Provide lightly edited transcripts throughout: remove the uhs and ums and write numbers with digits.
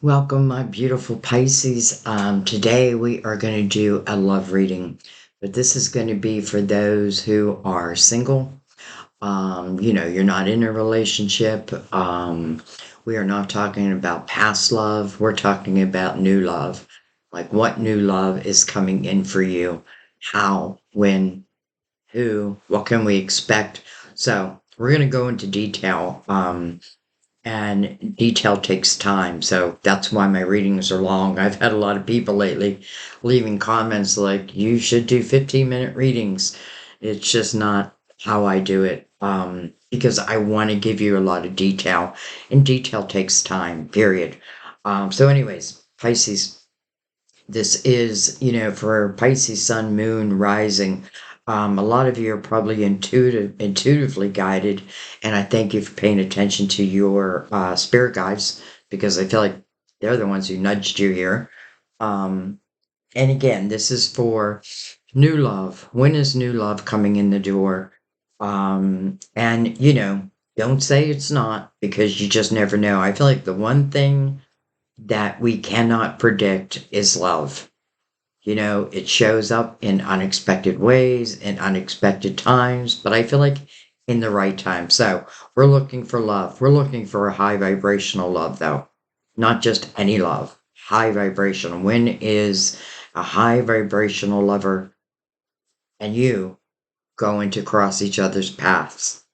Welcome, my beautiful Pisces. Today we are going to do a love reading, but this is going to be for those who are single. You're not in a relationship. We are not talking about past love. We're talking about new love. Like what new love is coming in for you? How, when, who, what can we expect? So we're going to go into detail. And detail takes time. So that's why my readings are long. I've had a lot of people lately leaving comments like, you should do 15-minute readings. It's just not how I do it because I want to give you a lot of detail, and detail takes time, period. Anyways, Pisces, this is, for Pisces, Sun, Moon, Rising. A lot of you are probably intuitively guided, and I thank you for paying attention to your spirit guides because I feel like they're the ones who nudged you here. Um, and again, this is for new love. When is new love coming in the door? And don't say it's not because you just never know. I feel like the one thing that we cannot predict is love. It shows up in unexpected ways, in unexpected times, but I feel like in the right time. So we're looking for love. We're looking for a high vibrational love, though, not just any love. High vibrational. When is a high vibrational lover and you going to cross each other's paths?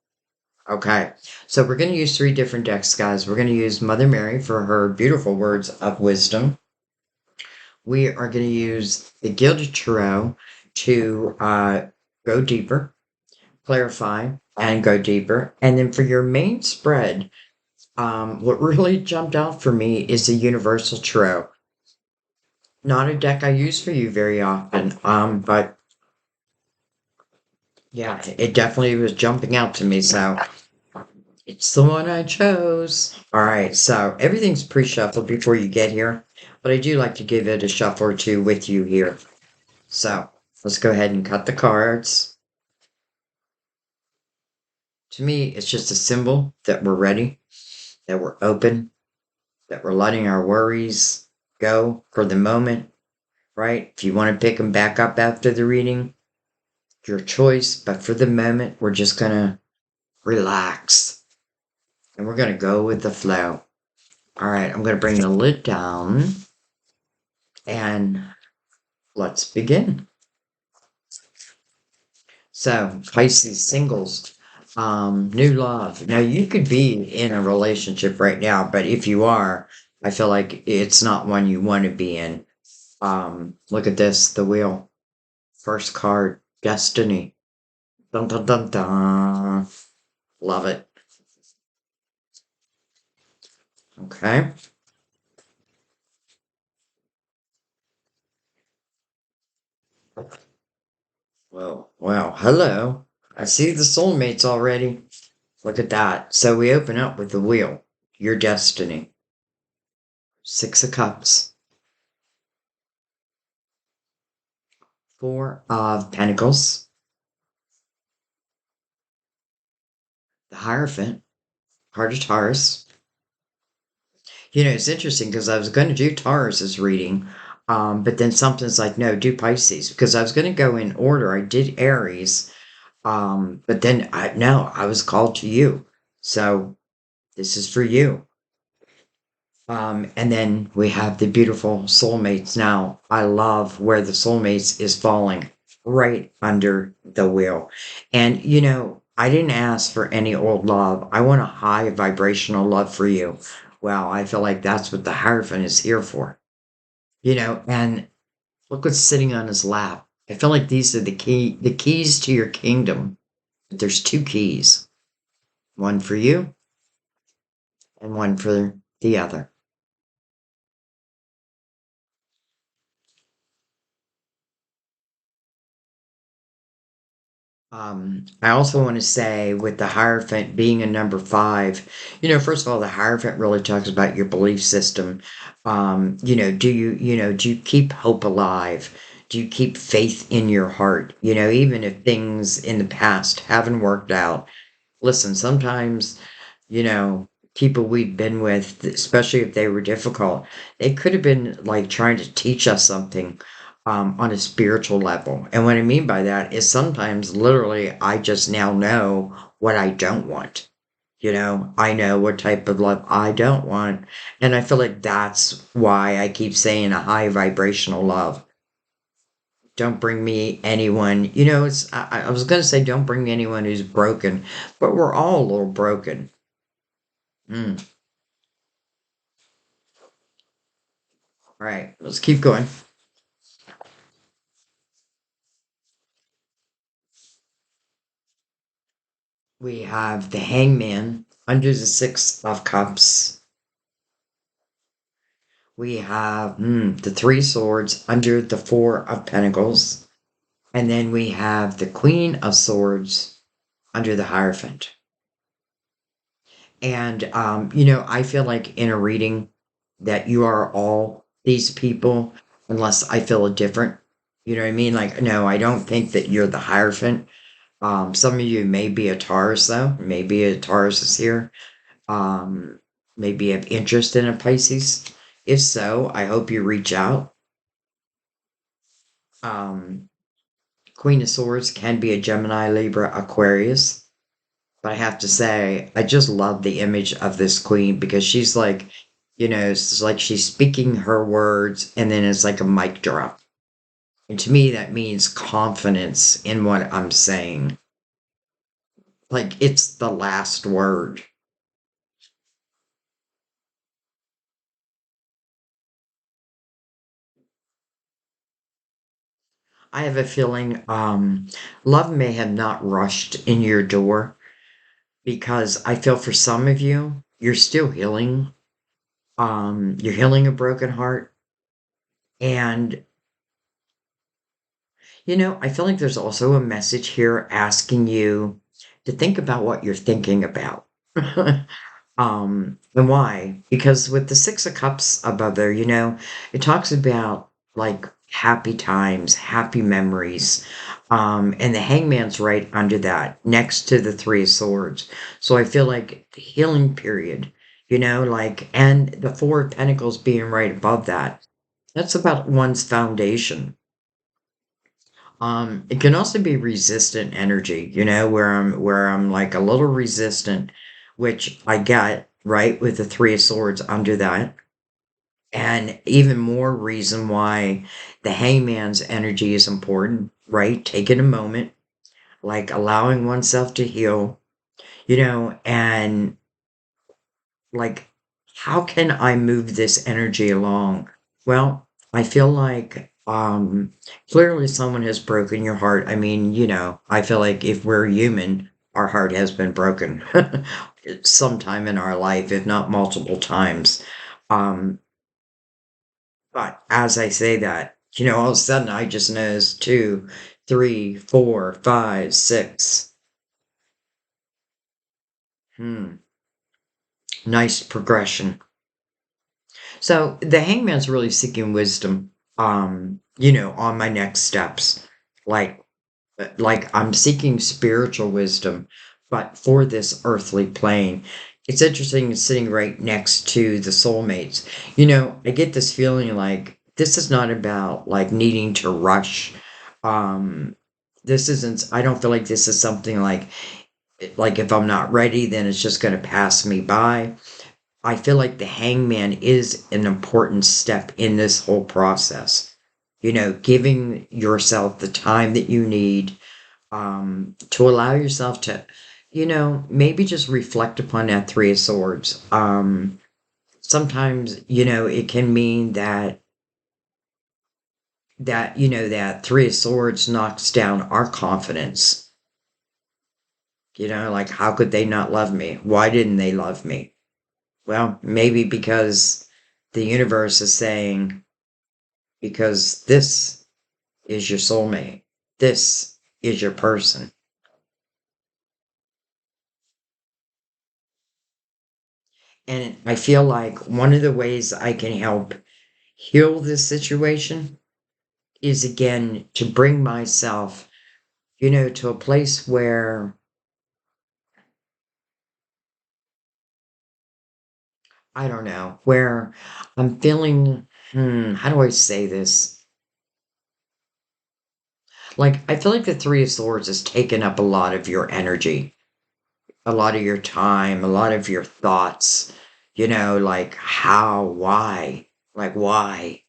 Okay, so we're going to use three different decks, guys. We're going to use Mother Mary for her beautiful words of wisdom. We are going to use the Gilded Tarot to go deeper, clarify, and go deeper. And then for your main spread, what really jumped out for me is the Universal Tarot. Not a deck I use for you very often, but yeah, it definitely was jumping out to me. So it's the one I chose. All right, so everything's pre-shuffled before you get here, but I do like to give it a shuffle or two with you here. So let's go ahead and cut the cards. To me, it's just a symbol that we're ready, that we're open, that we're letting our worries go for the moment, right? If you want to pick them back up after the reading, your choice. But for the moment, we're just going to relax and we're going to go with the flow. All right, I'm going to bring the lid down and let's begin. So, Pisces singles, new love. Now, you could be in a relationship right now, but if you are, I feel like it's not one you want to be in. Look at this, the wheel. First card, destiny. Dun dun dun dun. Love it. Okay. Well, wow. Hello. I see the soulmates already. Look at that. So we open up with the wheel. Your destiny. Six of Cups. Four of Pentacles. The Hierophant. Heart of Taurus. It's interesting because I was going to do Taurus's reading, but then something's like, no, do Pisces because I was going to go in order. I did Aries, but then I was called to you. So this is for you. And then we have the beautiful soulmates. Now, I love where the soulmates is falling right under the wheel. And, I didn't ask for any old love. I want a high vibrational love for you. Well, I feel like that's what the Hierophant is here for. And look what's sitting on his lap. I feel like these are the keys to your kingdom. But there's two keys. One for you and one for the other. I also want to say with the Hierophant being a number five, first of all, the Hierophant really talks about your belief system. Do you keep hope alive? Do you keep faith in your heart? Even if things in the past haven't worked out. Listen, sometimes, you know, people we've been with, especially if they were difficult, they could have been like trying to teach us something on a spiritual level. And what I mean by that is sometimes literally I just now know what I don't want. I know what type of love I don't want. And I feel like that's why I keep saying a high vibrational love. Don't bring me anyone, I was going to say don't bring me anyone who's broken, but we're all a little broken. Mm. All right, let's keep going. We have the hangman under the six of cups. We have the three swords under the four of pentacles. And then we have the queen of swords under the hierophant. And, I feel like in a reading that you are all these people, unless I feel a different, you know what I mean? Like, no, I don't think that you're the hierophant. Some of you may be a Taurus, though. Maybe a Taurus is here. Um, Maybe have interest in a Pisces. If so, I hope you reach out. Um, Queen of Swords can be a Gemini, Libra, Aquarius. But I have to say, I just love the image of this queen because she's like, it's like she's speaking her words and then it's like a mic drop. And to me, that means confidence in what I'm saying. Like it's the last word. I have a feeling love may have not rushed in your door because I feel for some of you, you're still healing. You're healing a broken heart. And I feel like there's also a message here asking you to think about what you're thinking about. And why? Because with the Six of Cups above there, it talks about like happy times, happy memories. And the hangman's right under that, next to the Three of Swords. So I feel like the healing period, like, and the Four of Pentacles being right above that. That's about one's foundation. It can also be resistant energy, where I'm like a little resistant, which I get, right, with the Three of Swords under that. And even more reason why the hangman's energy is important, right? Taking a moment, like allowing oneself to heal, and like, how can I move this energy along? Well, I feel like clearly someone has broken your heart. I mean, I feel like if we're human, our heart has been broken sometime in our life, if not multiple times. Um, but as I say that, all of a sudden I just noticed two, three, four, five, six. Hmm, nice progression. So the hangman's really seeking wisdom, on my next steps. Like, like I'm seeking spiritual wisdom, but for this earthly plane. It's interesting sitting right next to the soulmates. I get this feeling like this is not about like needing to rush. Um, this isn't, I don't feel like this is something like if I'm not ready, then it's just going to pass me by. I feel like the hangman is an important step in this whole process. Giving yourself the time that you need to allow yourself to, maybe just reflect upon that Three of Swords. Sometimes, it can mean that Three of Swords knocks down our confidence. Like how could they not love me? Why didn't they love me? Well, maybe because the universe is saying, because this is your soulmate. This is your person. And I feel like one of the ways I can help heal this situation is again to bring myself, to a place where I don't know, where I'm feeling, how do I say this? Like, I feel like the Three of Swords has taken up a lot of your energy, a lot of your time, a lot of your thoughts, like how, why, like why?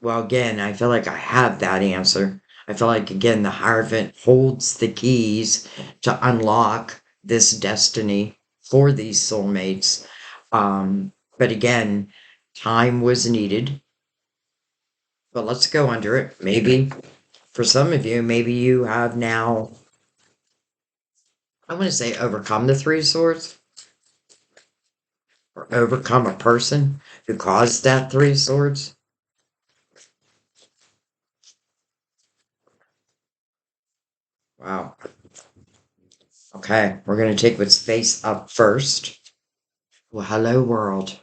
Well, again, I feel like I have that answer. I feel like, again, the Hierophant holds the keys to unlock this destiny for these soulmates. But again, time was needed. But let's go under it. Maybe for some of you, maybe you have now, I want to say, overcome the Three of Swords or overcome a person who caused that Three of Swords. Wow. Okay, we're going to take what's face up first. Well, hello, world.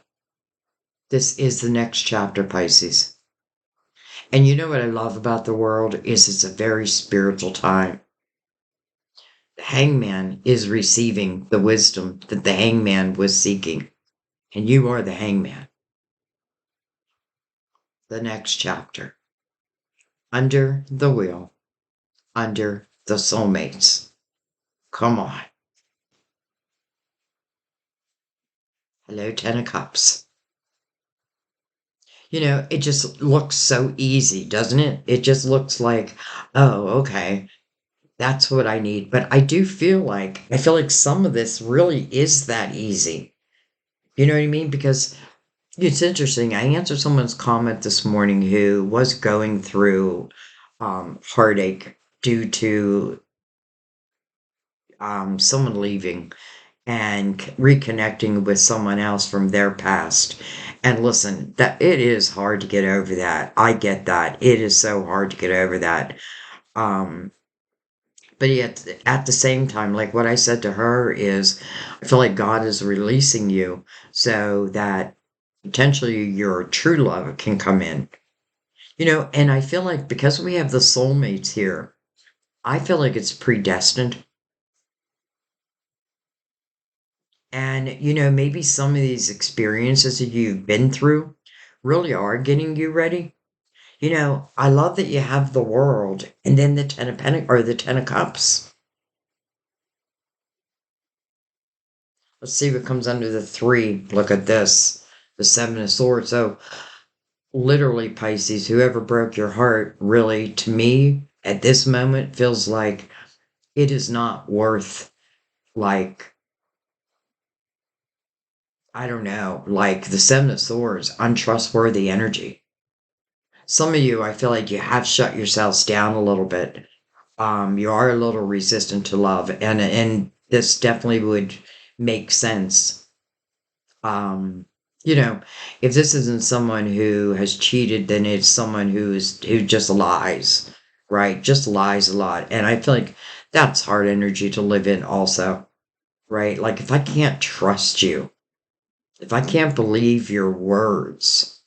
This is the next chapter, Pisces. And you know what I love about the world is it's a very spiritual time. The hangman is receiving the wisdom that the hangman was seeking. And you are the hangman. The next chapter. Under the wheel. Under the soulmates. Come on. Hello, Ten of Cups. It just looks so easy, doesn't it? It just looks like, oh, okay, that's what I need. But I feel like some of this really is that easy. You know what I mean? Because it's interesting. I answered someone's comment this morning who was going through heartache due to someone leaving and reconnecting with someone else from their past. And listen, that it is hard to get over that. I get that. It is so hard to get over that. Um, but yet at the same time, like what I said to her is, I feel like God is releasing you so that potentially your true love can come in. And I feel like because we have the soulmates here, I feel like it's predestined. And, maybe some of these experiences that you've been through really are getting you ready. I love that you have the world and then the Ten of Pentacles or the Ten of Cups. Let's see what comes under the three. Look at this. The Seven of Swords. So literally, Pisces, whoever broke your heart, really, to me, at this moment, feels like it is not worth, like, I don't know, like the Seven of Swords, untrustworthy energy. Some of you, I feel like you have shut yourselves down a little bit. You are a little resistant to love, and this definitely would make sense. Um, you know, if this isn't someone who has cheated, then it's someone who just lies, right? Just lies a lot, and I feel like that's hard energy to live in, also, right? Like if I can't trust you, if I can't believe your words,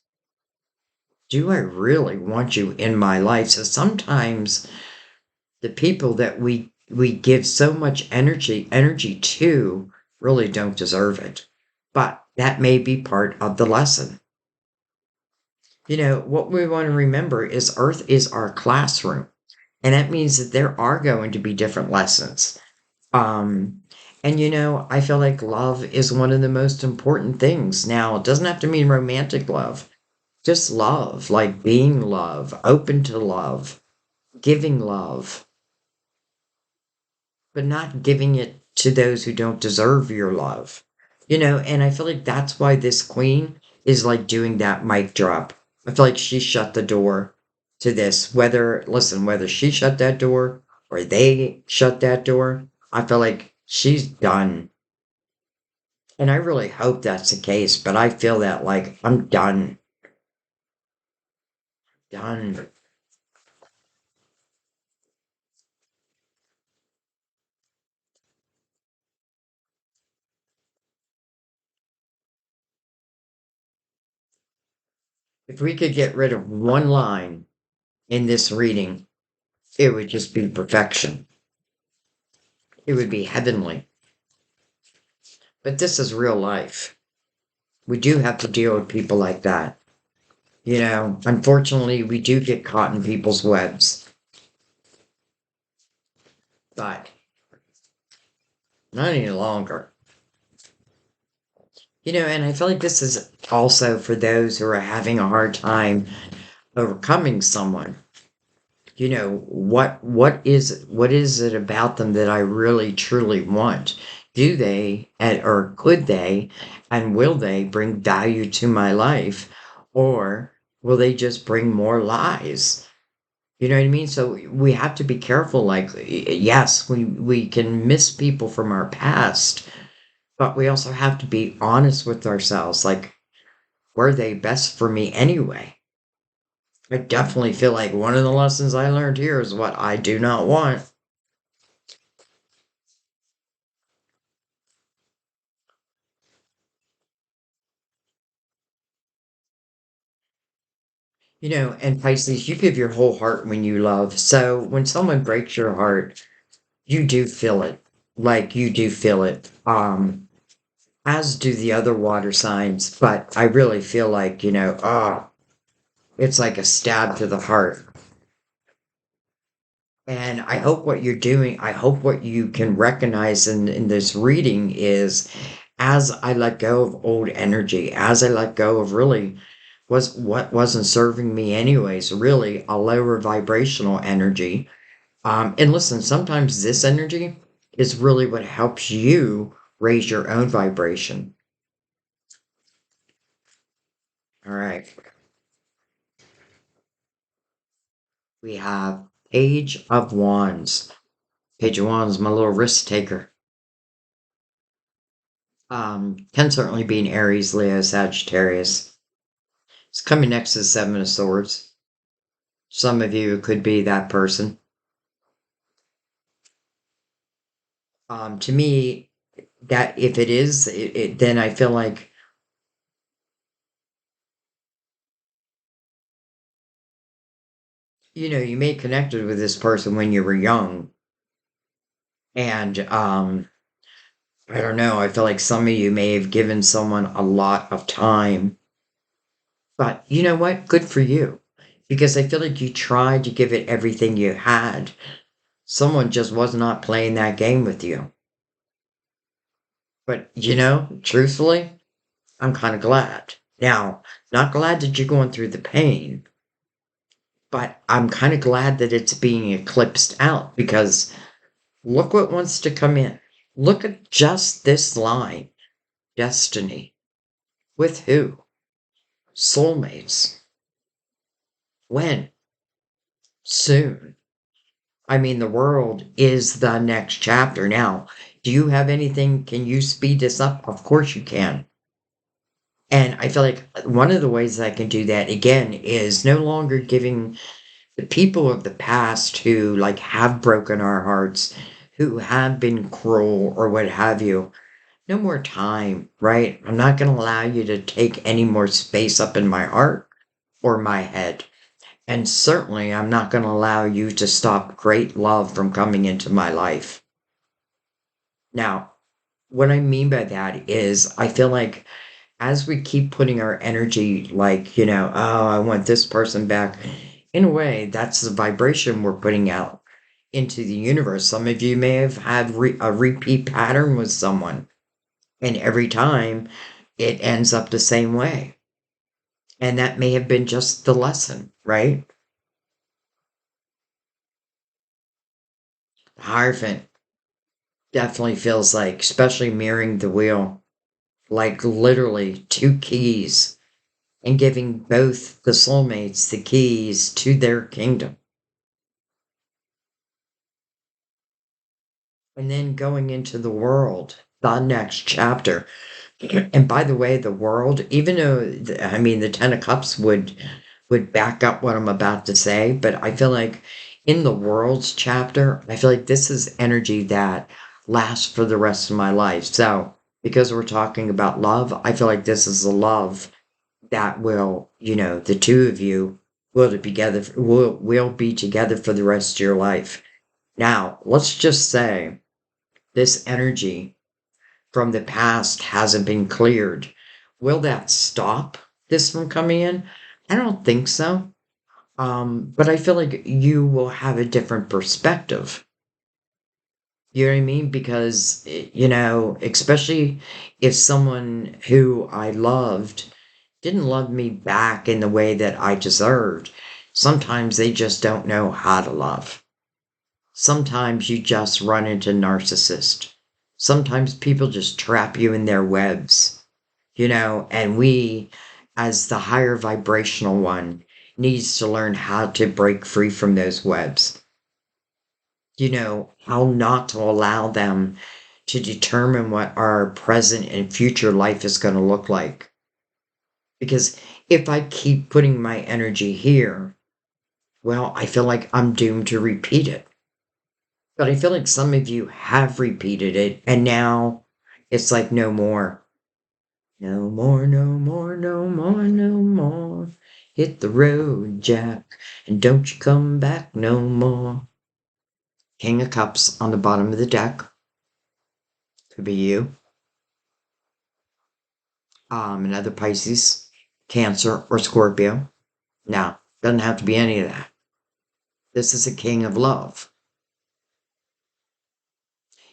do I really want you in my life? So sometimes the people that we give so much energy to really don't deserve it. But that may be part of the lesson. What we want to remember is Earth is our classroom. And that means that there are going to be different lessons. Um, and I feel like love is one of the most important things. Now, it doesn't have to mean romantic love, just love, like being love, open to love, giving love, but not giving it to those who don't deserve your love. And I feel like that's why this queen is like doing that mic drop. I feel like she shut the door to this. Whether she shut that door or they shut that door, I feel like she's done. And I really hope that's the case, but I feel that like I'm done. Done. If we could get rid of one line in this reading, it would just be perfection. It would be heavenly. But this is real life. We do have to deal with people like that. Unfortunately, we do get caught in people's webs, but not any longer. And I feel like this is also for those who are having a hard time overcoming someone. What is it about them that I really truly want? Do they or could they and will they bring value to my life, or will they just bring more lies? You know what I mean? So we have to be careful. Like, yes, we can miss people from our past, but we also have to be honest with ourselves. Like, were they best for me anyway? I definitely feel like one of the lessons I learned here is what I do not want. And Pisces, you give your whole heart when you love. So when someone breaks your heart, you do feel it. Like, you do feel it. As do the other water signs. But I really feel like, it's like a stab to the heart. And I hope what you're doing, I hope what you can recognize in this reading is, as I let go of old energy, as I let go of really was what wasn't serving me anyways, really a lower vibrational energy. And listen, sometimes this energy is really what helps you raise your own vibration. All right. We have Page of Wands. Page of Wands, my little risk taker. Can certainly be an Aries, Leo, Sagittarius. It's coming next to the Seven of Swords. Some of you could be that person. To me, that if it is, then I feel like, you may connected with this person when you were young. And I don't know, I feel like some of you may have given someone a lot of time. But you know what? Good for you. Because I feel like you tried to give it everything you had. Someone just was not playing that game with you. But truthfully, I'm kind of glad. Now, not glad that you're going through the pain, but I'm kind of glad that it's being eclipsed out, because look what wants to come in. Look at just this line: destiny. With who? Soulmates. When? Soon. I mean, the world is the next chapter. Now, do you have anything? Can you speed this up? Of course you can. And I feel like one of the ways I can do that again is no longer giving the people of the past who like have broken our hearts, who have been cruel or what have you, no more time, right? I'm not going to allow you to take any more space up in my heart or my head. And certainly, I'm not going to allow you to stop great love from coming into my life. Now, what I mean by that is, I feel like as we keep putting our energy, like, oh, I want this person back, in a way, that's the vibration we're putting out into the universe. Some of you may have had a repeat pattern with someone, and every time it ends up the same way. And that may have been just the lesson, right? The Hierophant definitely feels like, especially mirroring the wheel, like literally two keys, and giving both the soulmates the keys to their kingdom. And then going into the world, the next chapter. And by the way, the world, even though I mean the Ten of Cups would back up what I'm about to say, but I feel like in the world's chapter, I feel like this is energy that lasts for the rest of my life. So because we're talking about love, I feel like this is the love that will, the two of you will be together for the rest of your life. Now, let's just say this energy from the past hasn't been cleared. Will that stop this from coming in? I don't think so. But I feel like you will have a different perspective. You know what I mean? Because, especially if someone who I loved didn't love me back in the way that I deserved, sometimes they just don't know how to love. Sometimes you just run into narcissist. Sometimes people just trap you in their webs, and we, as the higher vibrational one, needs to learn how to break free from those webs. How not to allow them to determine what our present and future life is going to look like. Because if I keep putting my energy here, well, I feel like I'm doomed to repeat it. But I feel like some of you have repeated it, and now it's like no more. No more, no more, no more, no more. Hit the road, Jack, and don't you come back no more. King of Cups on the bottom of the deck. Could be you. Another Pisces, Cancer, or Scorpio. Now, doesn't have to be any of that. This is a king of love.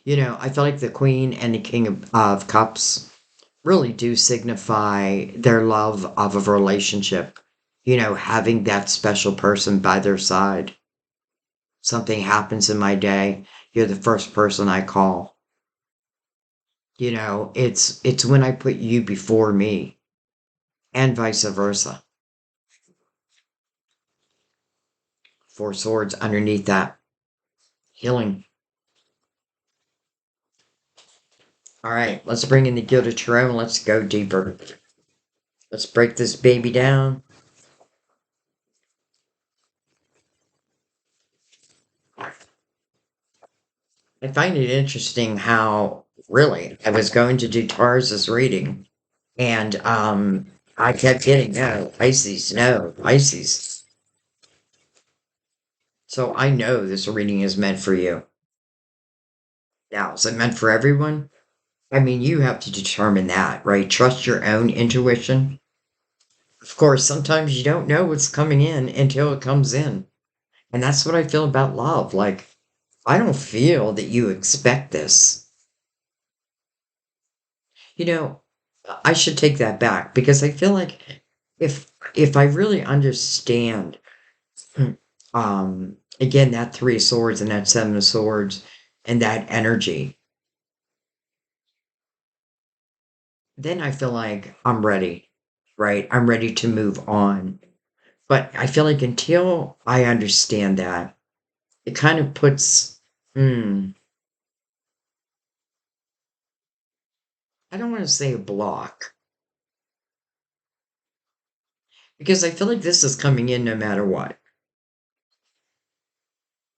I feel like the Queen and the King of Cups really do signify their love of a relationship. Having that special person by their side. Something happens in my day, you're the first person I call. It's when I put you before me, and vice versa. Four swords underneath that. Healing. All right, let's bring in the Gilded Tarot and let's go deeper. Let's break this baby down. I find it interesting how, really, I was going to do Tarz's reading, and I kept getting no, Pisces, no, Pisces. So I know this reading is meant for you. Now, is it meant for everyone? I mean, you have to determine that, right? Trust your own intuition. Of course, sometimes you don't know what's coming in until it comes in. And that's what I feel about love. Like, I don't feel that you expect this. You know, I should take that back because I feel like if I really understand again that three of swords and that seven of swords and that energy, then I feel like I'm ready, right? I'm ready to move on. But I feel like until I understand that, it kind of puts, I don't want to say a block, because I feel like this is coming in no matter what.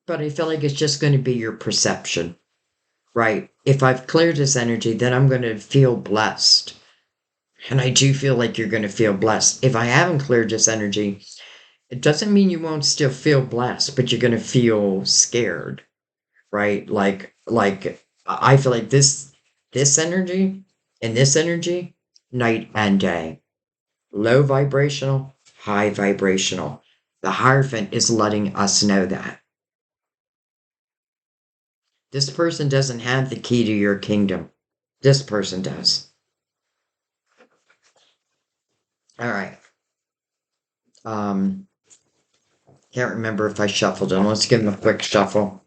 But I feel like it's just going to be your perception, right? If I've cleared this energy, then I'm going to feel blessed. And I do feel like you're going to feel blessed. If I haven't cleared this energy, it doesn't mean you won't still feel blessed, but you're going to feel scared, right? Like I feel like this energy and this energy, night and day, low vibrational, high vibrational. The Hierophant is letting us know that this person doesn't have the key to your kingdom. This person does. All right. Um, can't remember if I shuffled them. Let's give them a quick shuffle.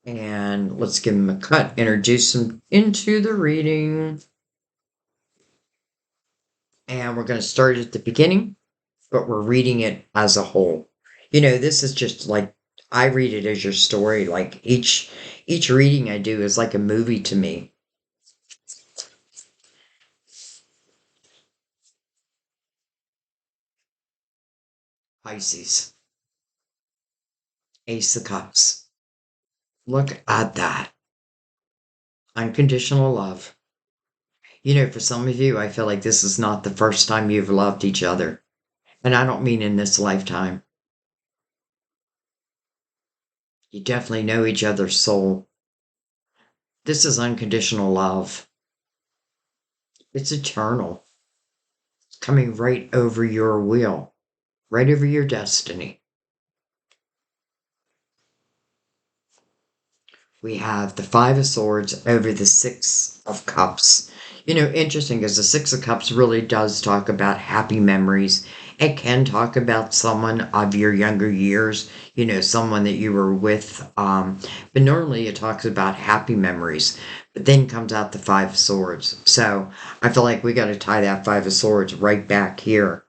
And let's give them a cut. Introduce them into the reading. And we're going to start at the beginning, but we're reading it as a whole. This is just like I read it as your story. Like each reading I do is like a movie to me. Pisces, Ace of Cups. Look at that. Unconditional love. For some of you, I feel like this is not the first time you've loved each other. And I don't mean in this lifetime. You definitely know each other's soul. This is unconditional love. It's eternal. It's coming right over your wheel, right over your destiny. We have the Five of Swords over the Six of Cups. You know, interesting because the Six of Cups really does talk about happy memories. It can talk about someone of your younger years, you know, someone that you were with. But normally it talks about happy memories. But then comes out the Five of Swords. So I feel like we got to tie that Five of Swords right back here.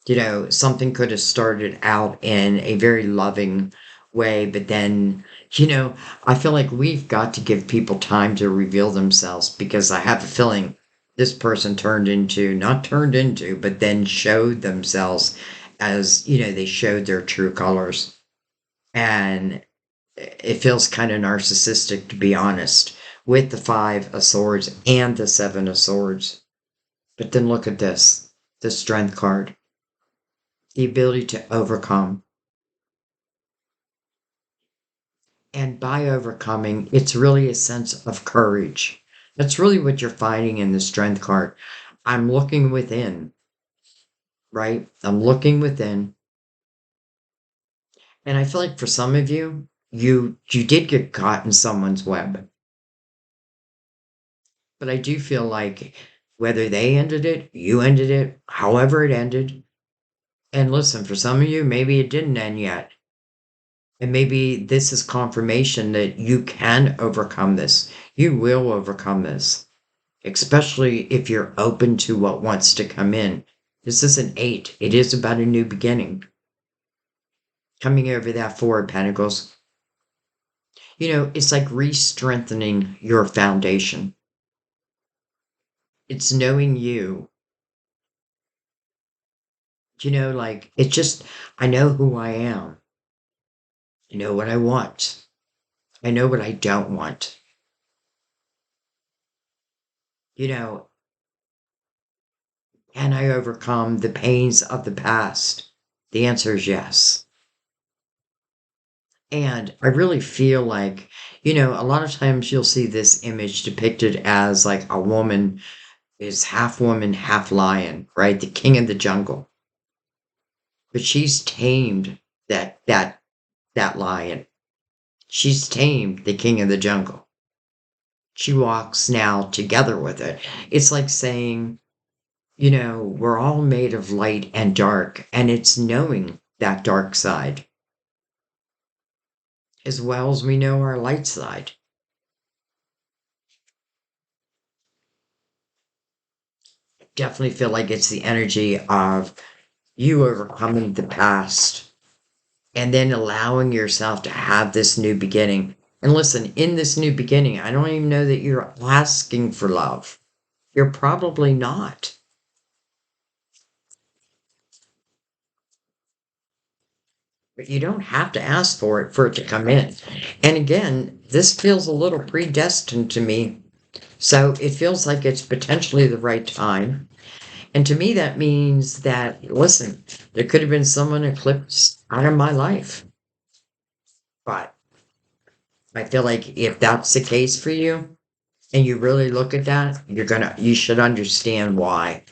You know, something could have started out in a very loving way, but then, you know, I feel like we've got to give people time to reveal themselves because I have a feeling this person turned into, not turned into, but then showed themselves as, you know, they showed their true colors. And it feels kind of narcissistic, to be honest, with the Five of Swords and the Seven of Swords. But then look at this, the Strength card, the ability to overcome. And by overcoming, it's really a sense of courage. That's really what you're finding in the strength card. I'm looking within, right? I'm looking within. And I feel like for some of you, you did get caught in someone's web. But I do feel like whether they ended it, you ended it, however it ended. And listen, for some of you, maybe it didn't end yet. And maybe this is confirmation that you can overcome this. You will overcome this, especially if you're open to what wants to come in. This is an eight. It is about a new beginning. Coming over that Four of Pentacles, you know, it's like re-strengthening your foundation. It's knowing you. You know, like, it's just, I know who I am. I know what I want. I know what I don't want. You know, can I overcome the pains of the past? The answer is yes. And I really feel like, you know, a lot of times you'll see this image depicted as like a woman is half woman, half lion, right? The king of the jungle. But she's tamed that lion. She's tamed the king of the jungle. She walks now together with it. It's like saying, you know, we're all made of light and dark, and it's knowing that dark side as well as we know our light side. Definitely feel like it's the energy of you overcoming the past and then allowing yourself to have this new beginning. And listen, in this new beginning, I don't even know that you're asking for love. You're probably not. But you don't have to ask for it to come in. And again, this feels a little predestined to me. So it feels like it's potentially the right time. And to me, that means that, listen, there could have been someone eclipsed out of my life. But I feel like if that's the case for you and you really look at that, you should understand why.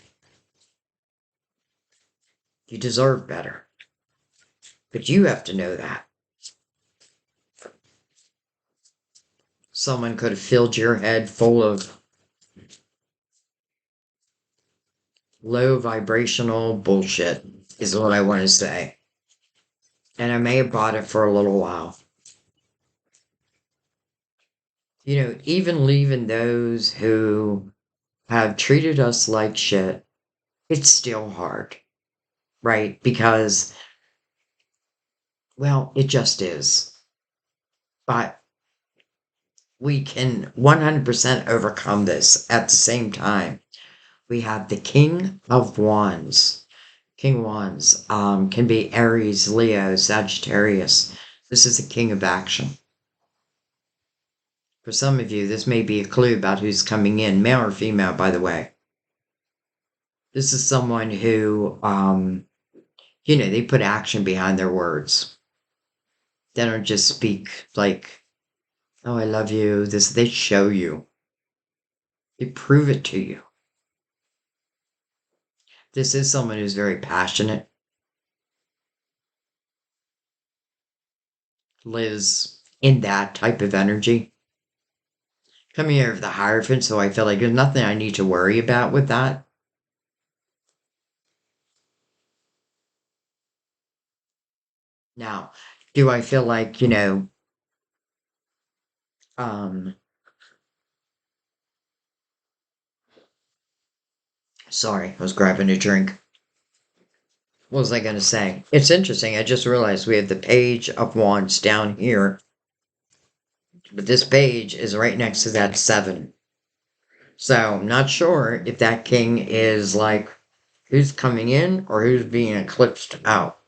You deserve better. But you have to know that. Someone could have filled your head full of low vibrational bullshit, is what I want to say. And I may have bought it for a little while. You know, even leaving those who have treated us like shit, it's still hard, right? Because, well, it just is. But we can 100% overcome this at the same time. We have the King of Wands. King Wands can be Aries, Leo, Sagittarius. This is the king of action. For some of you, this may be a clue about who's coming in, male or female, by the way. This is someone who, you know, they put action behind their words. They don't just speak like Oh, I love you. This, they show you, they prove it to you. This is someone who's very passionate, lives in that type of energy. Coming here of the Hierophant, so I feel like there's nothing I need to worry about with that. Now, do I feel like, um, sorry, I was grabbing a drink. What was I going to say? It's interesting. I just realized we have the Page of Wands down here, but this page is right next to that seven. So I'm not sure if that king is like who's coming in or who's being eclipsed out.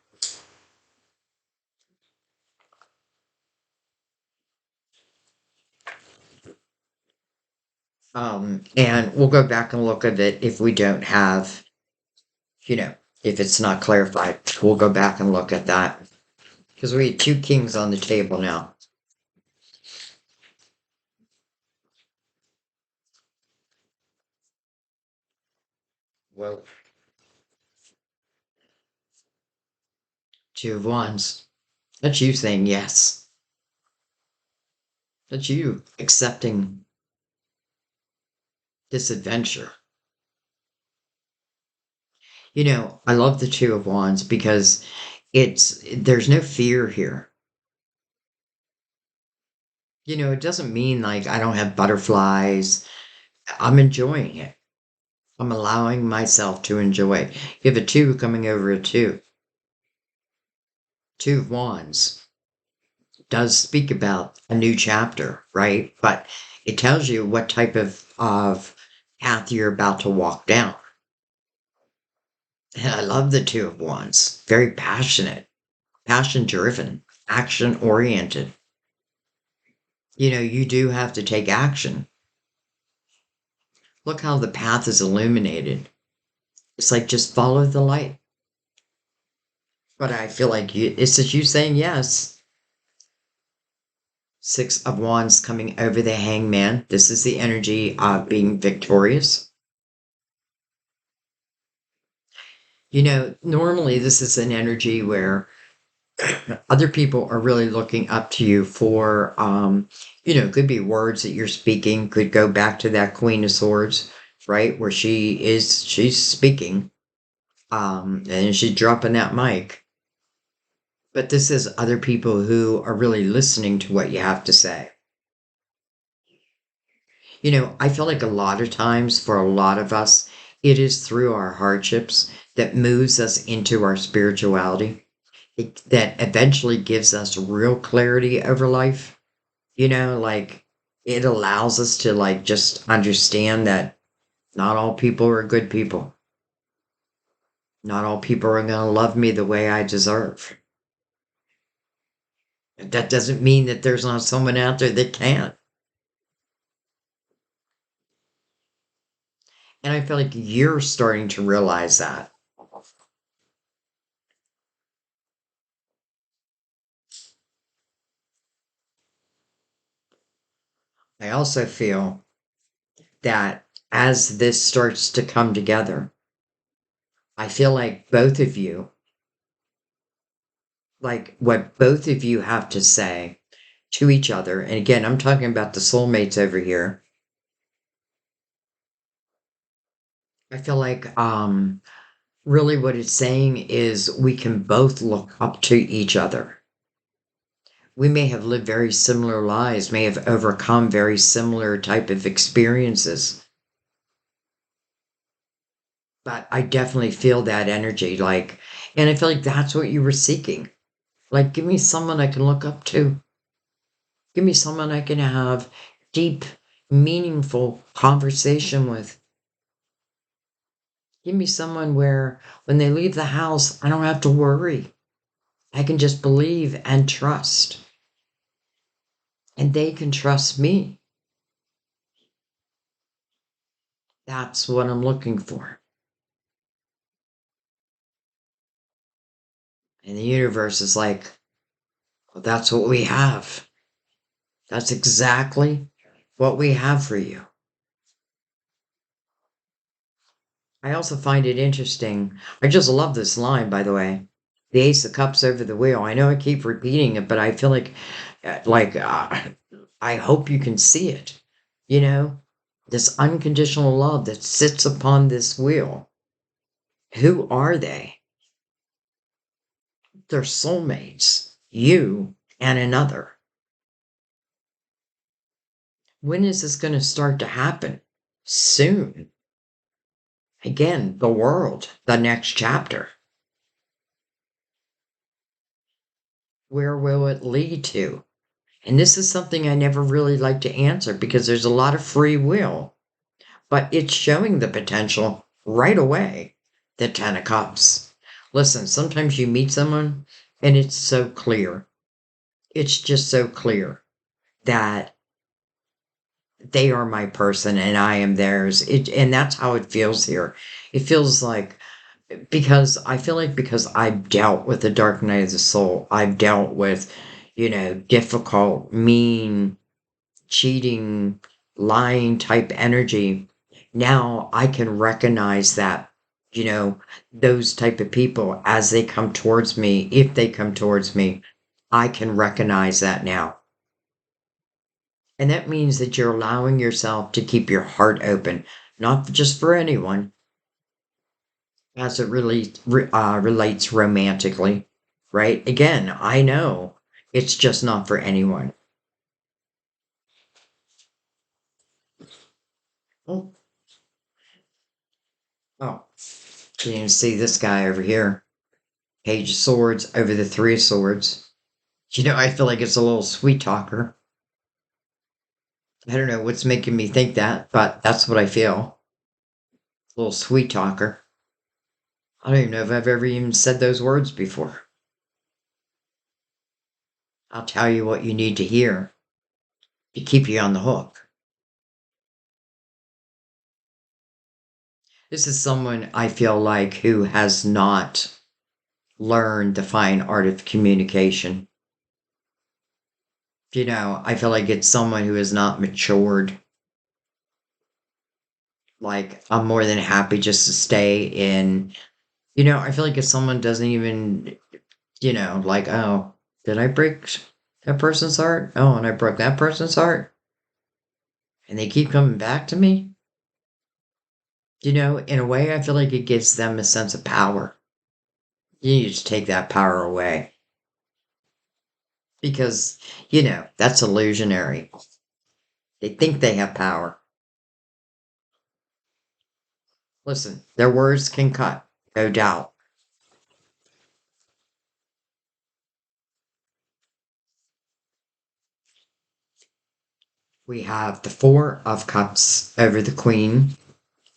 And we'll go back and look at it if we don't have, you know, if it's not clarified. We'll go back and look at that because we had two kings on the table now. Well, two of wands. That's you saying yes. That's you accepting this adventure. I love the two of wands because there's no fear here. It doesn't mean like I don't have butterflies. I'm enjoying it. I'm allowing myself to enjoy it. You have a two coming over a two. Two of wands does speak about a new chapter, right? But it tells you what type of path you're about to walk down. And I love the two of wands. Very passionate, passion driven, action oriented. You do have to take action. Look how the path is illuminated. It's like just follow the light. But I feel like it's just you saying yes. Six of Wands coming over the Hangman. This is the energy of being victorious. Normally this is an energy where other people are really looking up to you for, could be words that you're speaking, could go back to that Queen of Swords, right? Where she's speaking, and she's dropping that mic. But this is other people who are really listening to what you have to say. I feel like a lot of times for a lot of us, it is through our hardships that moves us into our spirituality, that eventually gives us real clarity over life. Like it allows us to like just understand that not all people are good people. Not all people are going to love me the way I deserve. That doesn't mean that there's not someone out there that can. And I feel like you're starting to realize that. I also feel that as this starts to come together, I feel like both of you, like what both of you have to say to each other, and again, I'm talking about the soulmates over here. I feel like really what it's saying is we can both look up to each other. We may have lived very similar lives, may have overcome very similar type of experiences, but I definitely feel that energy, like, and I feel like that's what you were seeking. Like, give me someone I can look up to. Give me someone I can have deep, meaningful conversation with. Give me someone where when they leave the house, I don't have to worry. I can just believe and trust. And they can trust me. That's what I'm looking for. And the universe is like, well, that's what we have. That's exactly what we have for you. I also find it interesting. I just love this line, by the way. The Ace of Cups over the wheel. I know I keep repeating it, but I feel like I hope you can see it. You know, this unconditional love that sits upon this wheel. Who are they? They're soulmates. You and another. When is this going to start to happen? Soon. Again, the world, the next chapter. Where will it lead to? And this is something I never really like to answer because there's a lot of free will, but it's showing the potential right away. The Ten of Cups. Listen, sometimes you meet someone and it's so clear. It's just so clear that they are my person and I am theirs. And that's how it feels here. It feels like because I feel like because I've dealt with the dark night of the soul, I've dealt with, difficult, mean, cheating, lying type energy. Now I can recognize that, those type of people as they come towards me, if they come towards me, I can recognize that now. And that means that you're allowing yourself to keep your heart open, not just for anyone, as it really relates romantically, right? Again, I know it's just not for anyone. Oh, oh, you can see this guy over here. Page of Swords over the Three of Swords. I feel like it's a little sweet talker. I don't know what's making me think that, but that's what I feel. A little sweet talker. I don't even know if I've ever even said those words before. I'll tell you what you need to hear to keep you on the hook. This is someone I feel like who has not learned the fine art of communication. I feel like it's someone who has not matured. Like, I'm more than happy just to stay in. I feel like if someone doesn't even, like, oh, did I break that person's heart? Oh, and I broke that person's heart. And they keep coming back to me. In a way, I feel like it gives them a sense of power. You need to take that power away because, that's illusionary. They think they have power. Listen, their words can cut, no doubt. We have the Four of Cups over the Queen,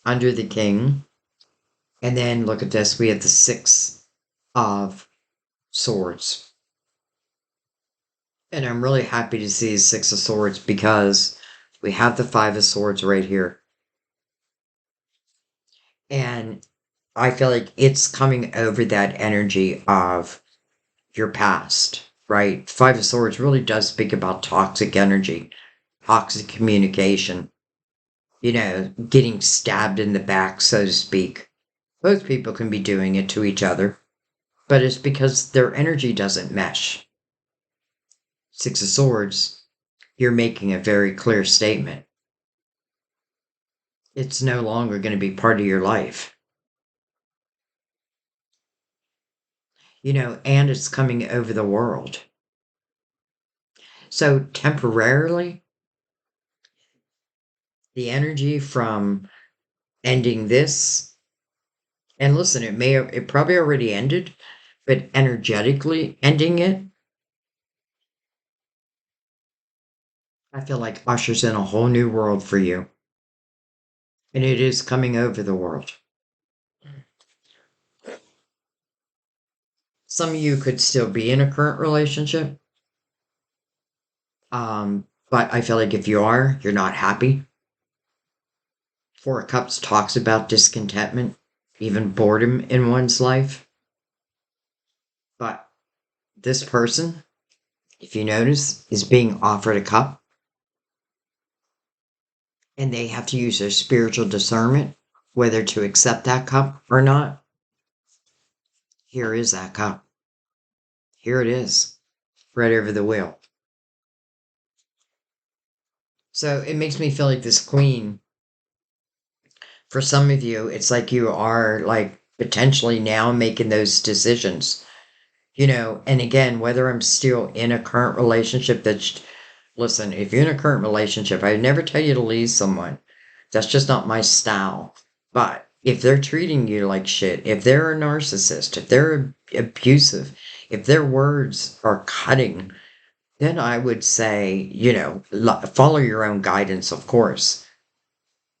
under the King. And then look at this, we have the Six of Swords. And I'm really happy to see the Six of Swords because we have the Five of Swords right here. And I feel like it's coming over that energy of your past, right? Five of Swords really does speak about toxic energy, toxic communication, getting stabbed in the back, so to speak. Both people can be doing it to each other, but it's because their energy doesn't mesh. Six of Swords, you're making a very clear statement. It's no longer going to be part of your life. And it's coming over the world. So temporarily, the energy from ending this, and listen, it probably already ended, but energetically ending it, I feel like ushers in a whole new world for you. And it is coming over the world. Some of you could still be in a current relationship. But I feel like if you are, you're not happy. Four of Cups talks about discontentment, even boredom in one's life. But this person, if you notice, is being offered a cup. and they have to use their spiritual discernment whether to accept that cup or not. Here is that cup. Here it is, right over the wheel. So it makes me feel like this queen, for some of you, it's like you are like potentially now making those decisions, and again, whether I'm still in a current relationship that's, listen, if you're in a current relationship, I never tell you to leave someone. That's just not my style. But if they're treating you like shit, if they're a narcissist, if they're abusive, if their words are cutting, then I would say, follow your own guidance, of course.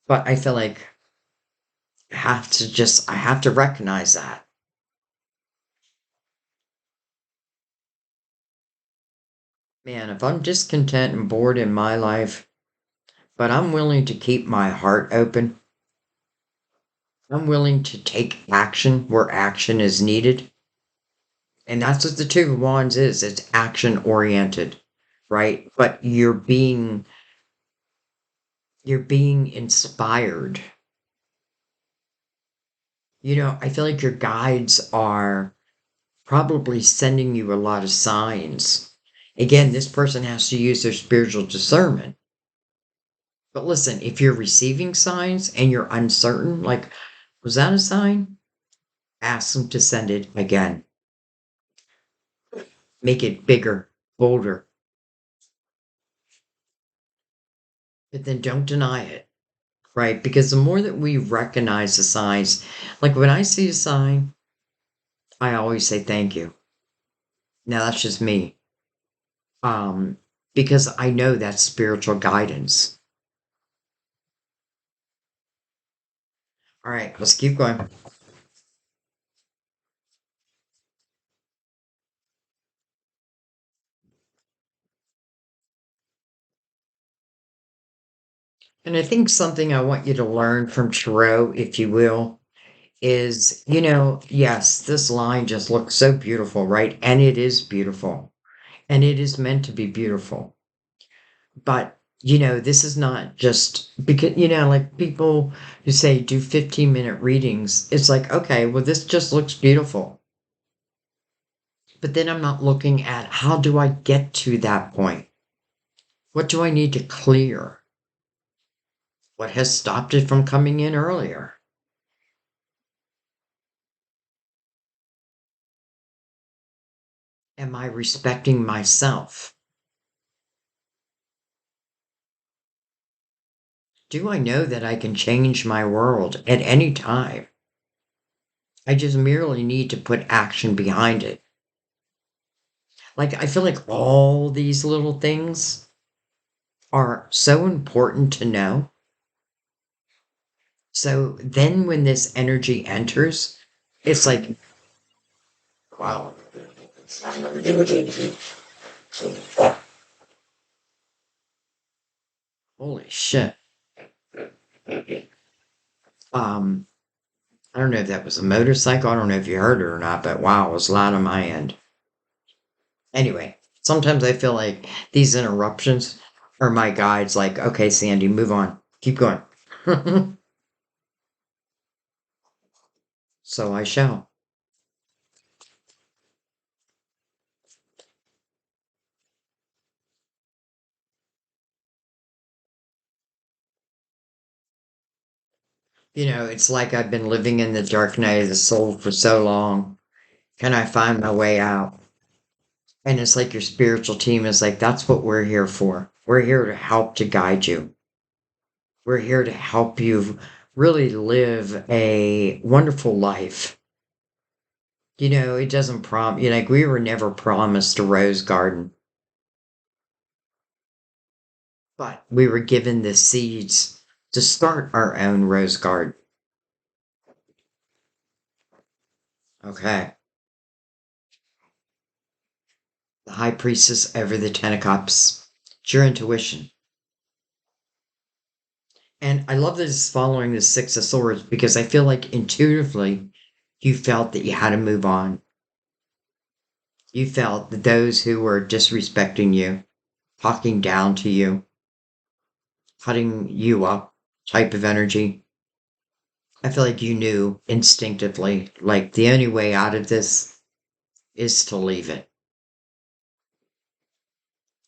But I feel like I have to recognize that. Man, if I'm discontent and bored in my life, but I'm willing to keep my heart open, I'm willing to take action where action is needed. And that's what the Two of Wands is. It's action oriented, right? But you're being inspired. I feel like your guides are probably sending you a lot of signs. Again, this person has to use their spiritual discernment. But listen, if you're receiving signs and you're uncertain, like, was that a sign? Ask them to send it again. Make it bigger, bolder. But then don't deny it, right? Because the more that we recognize the signs, like when I see a sign, I always say thank you. Now that's just me. Um, because I know that's spiritual guidance. All right, let's keep going. And I think something I want you to learn from Tarot, if you will, is, yes, this line just looks so beautiful, right? And it is beautiful. And it is meant to be beautiful. But, this is not just because, like people who say do 15-minute readings, it's like, okay, well, this just looks beautiful. But then I'm not looking at how do I get to that point? What do I need to clear? What has stopped it from coming in earlier? Am I respecting myself? Do I know that I can change my world at any time? I just merely need to put action behind it. Like, I feel like all these little things are so important to know. So then when this energy enters, it's like, wow, holy shit. Um, I don't know if that was a motorcycle. I don't know if you heard it or not, but wow, it was loud on my end. Anyway, sometimes I feel like these interruptions are my guides, like, okay, Sandy, move on. Keep going. So I shall. It's like I've been living in the dark night of the soul for so long. Can I find my way out? And it's like your spiritual team is like, that's what we're here for. We're here to help to guide you. We're here to help you really live a wonderful life. It doesn't like we were never promised a rose garden, but we were given the seeds to start our own rose garden. Okay. The high priestess over the Ten of Cups. It's your intuition. And I love that it's following the Six of Swords because I feel like intuitively you felt that you had to move on. You felt that those who were disrespecting you, talking down to you, cutting you up, type of energy. I feel like you knew instinctively, like the only way out of this is to leave it.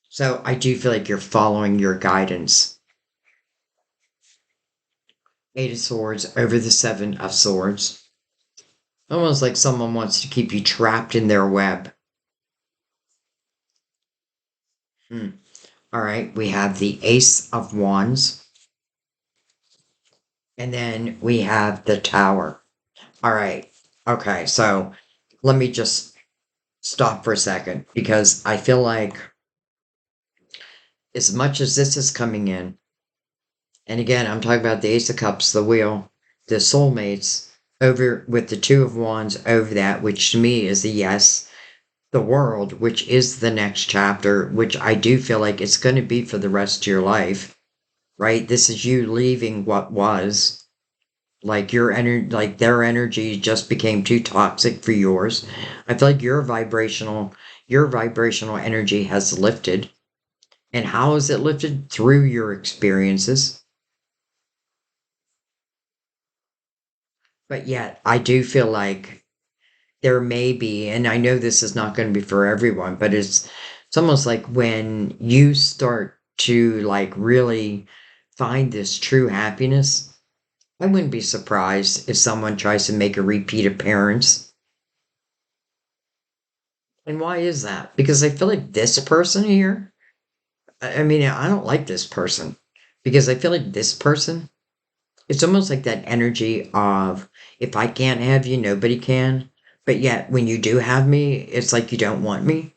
So I do feel like you're following your guidance. Eight of Swords over the Seven of Swords. Almost like someone wants to keep you trapped in their web. Hmm. All right, we have the Ace of Wands. And then we have the Tower. All right. Okay, so let me just stop for a second because I feel like as much as this is coming in, and again, I'm talking about the Ace of Cups, the Wheel, the Soulmates, over with the Two of Wands over that, which to me is a yes. The World, which is the next chapter, which I do feel like it's going to be for the rest of your life, right? This is you leaving what was. Like your energy, like their energy just became too toxic for yours. I feel like your vibrational energy has lifted. And how is it lifted? Through your experiences. But yet, I do feel like there may be, and I know this is not going to be for everyone, but it's almost like when you start to like really find this true happiness, I wouldn't be surprised if someone tries to make a repeat appearance. And why is that? Because I feel like this person here, I mean, I don't like this person because I feel like this person, it's almost like that energy of if I can't have you, nobody can. But yet, when you do have me, it's like you don't want me.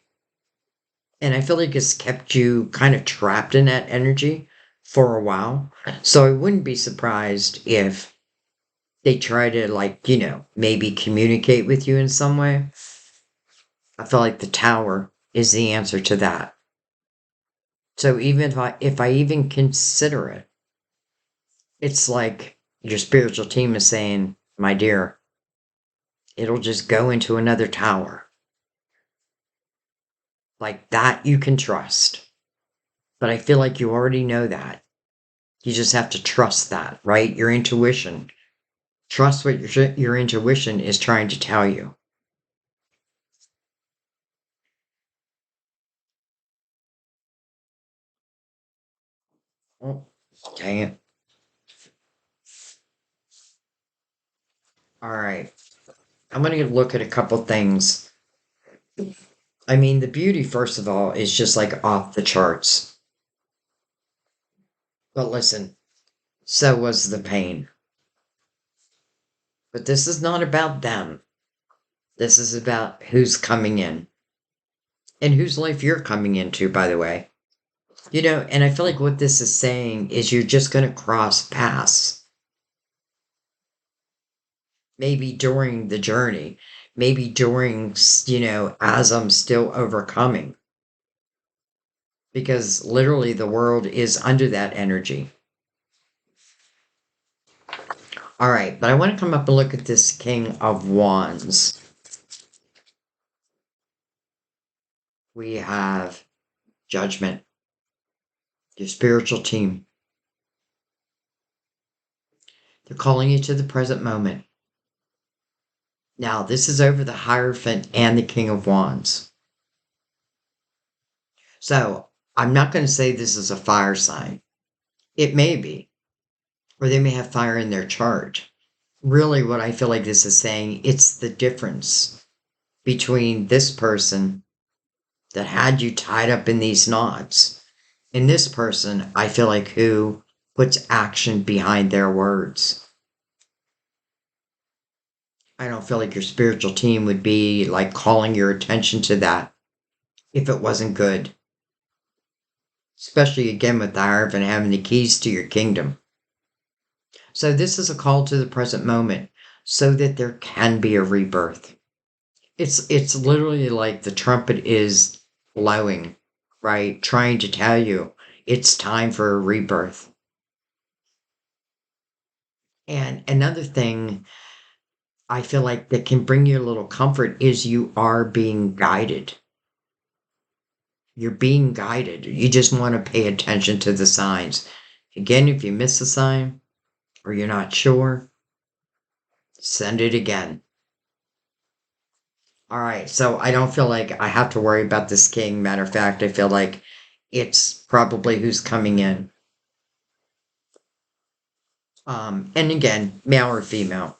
And I feel like it's kept you kind of trapped in that energy for a while. So I wouldn't be surprised if they try to, like, maybe communicate with you in some way. I feel like the tower is the answer to that. So even if I even consider it, it's like your spiritual team is saying, my dear, it'll just go into another tower. Like that you can trust. But I feel like you already know that. You just have to trust that, right? Your intuition. Trust what your intuition is trying to tell you. Oh, dang it. All right. I'm going to look at a couple things. I mean, the beauty, first of all, is just like off the charts. But listen, so was the pain. But this is not about them. This is about who's coming in and whose life you're coming into, by the way. And I feel like what this is saying is you're just going to cross paths. Maybe during the journey, maybe during, as I'm still overcoming. Because literally the world is under that energy. All right, but I want to come up and look at this King of Wands. We have Judgment, your spiritual team. They're calling you to the present moment. Now, this is over the Hierophant and the King of Wands. So, I'm not going to say this is a fire sign. It may be, or they may have fire in their chart. Really, what I feel like this is saying, it's the difference between this person that had you tied up in these knots and this person, I feel like, who puts action behind their words. I don't feel like your spiritual team would be like calling your attention to that if it wasn't good. Especially again with the Hierophant having the keys to your kingdom. So this is a call to the present moment so that there can be a rebirth. It's literally like the trumpet is blowing, right? Trying to tell you it's time for a rebirth. And another thing I feel like that can bring you a little comfort is you are being guided. You're being guided. You just want to pay attention to the signs. Again, if you miss a sign, or you're not sure, send it again. All right, so I don't feel like I have to worry about this king. Matter of fact, I feel like it's probably who's coming in. And again, male or female.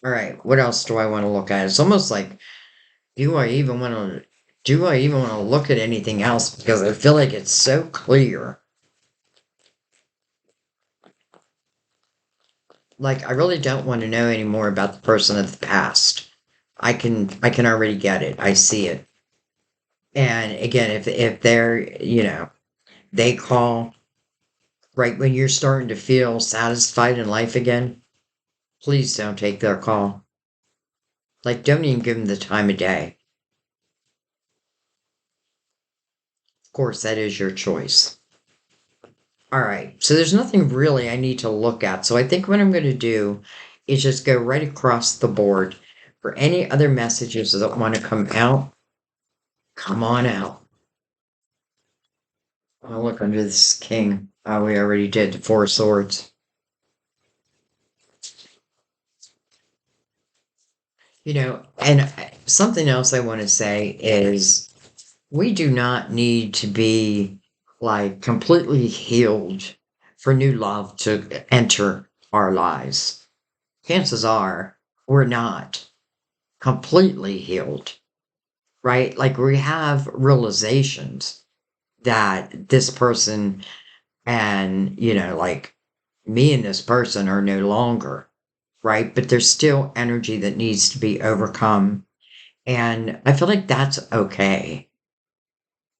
All right, what else do I want to look at? It's almost like, do I even want to, do I even want to look at anything else? Because I feel like it's so clear. Like, I really don't want to know any more about the person of the past. I can already get it. I see it. And again, if they're, they call right when you're starting to feel satisfied in life again, please don't take their call. Like, don't even give them the time of day. Of course, that is your choice. All right. So there's nothing really I need to look at. So I think what I'm going to do is just go right across the board for any other messages that want to come out. Come on out. I'll look under this king. Oh, we already did the four swords. And something else I want to say is we do not need to be like completely healed for new love to enter our lives. Chances are we're not completely healed, right? Like we have realizations that this person and, like me and this person are no longer, right? But there's still energy that needs to be overcome. And I feel like that's okay,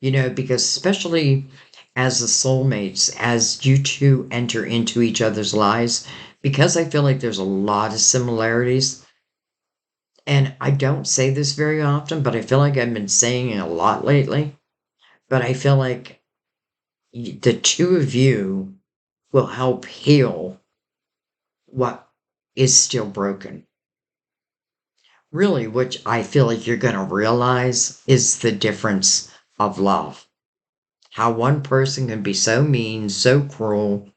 because especially as the soulmates, as you two enter into each other's lives, because I feel like there's a lot of similarities. And I don't say this very often, but I feel like I've been saying it a lot lately. But I feel like the two of you will help heal what is still broken. Really, what I feel like you're going to realize is the difference of love. How one person can be so mean, so cruel,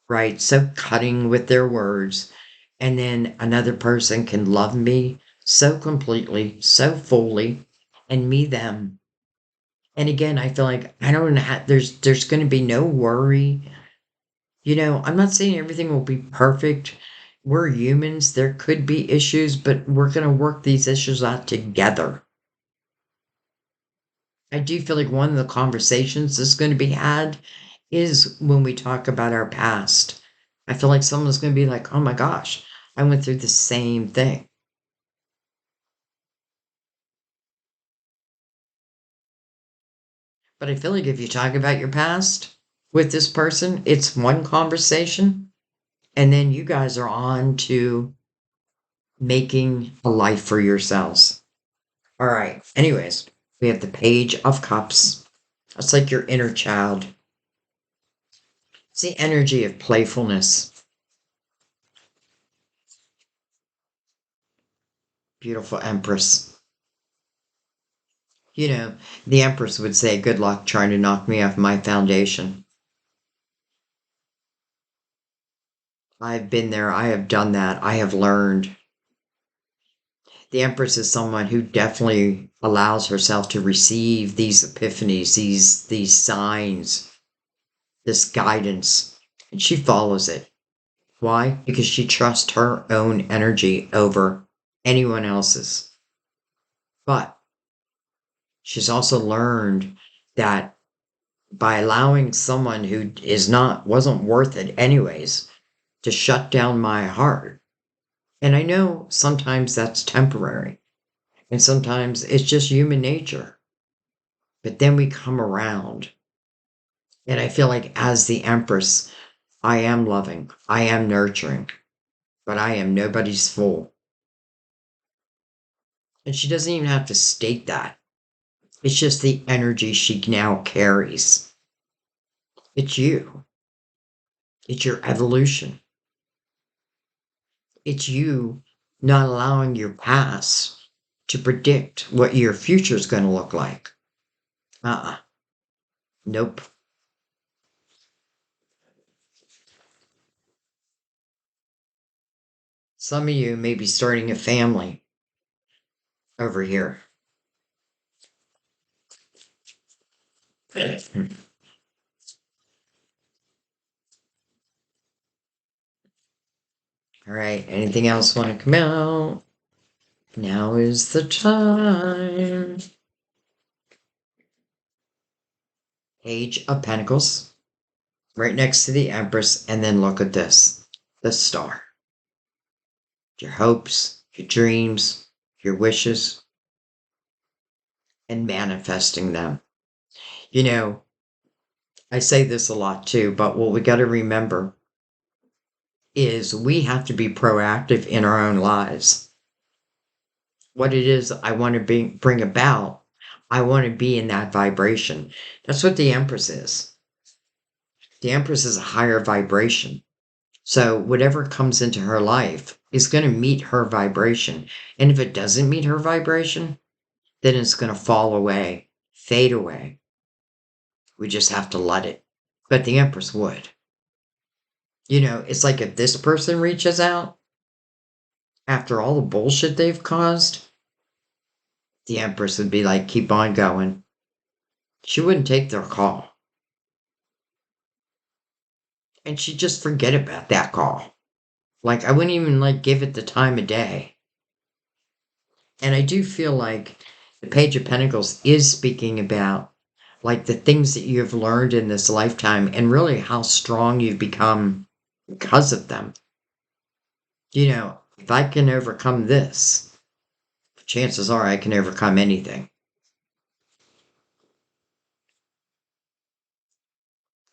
right? So cutting with their words. And then another person can love me so completely, so fully, and me them. And again, I feel like I don't have, there's going to be no worry. I'm not saying everything will be perfect. We're humans. There could be issues, but we're going to work these issues out together. I do feel like one of the conversations that's going to be had is when we talk about our past. I feel like someone's going to be like, oh my gosh, I went through the same thing. But I feel like if you talk about your past with this person, it's one conversation, and then you guys are on to making a life for yourselves. All right. Anyways, we have the Page of Cups. That's like your inner child. It's the energy of playfulness. Beautiful Empress. The Empress would say, good luck trying to knock me off my foundation. I've been there. I have done that. I have learned. The Empress is someone who definitely allows herself to receive these epiphanies, these signs, this guidance, and she follows it. Why? Because she trusts her own energy over anyone else's. But she's also learned that by allowing someone who wasn't worth it anyways to shut down my heart. And I know sometimes that's temporary, and sometimes it's just human nature. But then we come around. And I feel like as the Empress, I am loving, I am nurturing, but I am nobody's fool. And she doesn't even have to state that. It's just the energy she now carries. It's you. It's your evolution. It's you not allowing your past to predict what your future is going to look like. Uh-uh. Nope. Some of you may be starting a family over here. All right. Anything else want to come out? Now is the time. Page of Pentacles, right next to the Empress, and then look at this, the star. Your hopes, your dreams, your wishes, and manifesting them. You know, I say this a lot too, but what we got to remember is we have to be proactive in our own lives. What it is I want to bring about, I want to be in that vibration. That's what the Empress is. The Empress is a higher vibration. So whatever comes into her life is going to meet her vibration. And if it doesn't meet her vibration, then it's going to fall away, fade away. We just have to let it. But the Empress would. You know, it's like if this person reaches out after all the bullshit they've caused, the Empress would be like, keep on going. She wouldn't take their call. And she'd just forget about that call. Like, I wouldn't even give it the time of day. And I do feel like the Page of Pentacles is speaking about the things that you've learned in this lifetime and really how strong you've become because of them. You know, if I can overcome this, chances are I can overcome anything.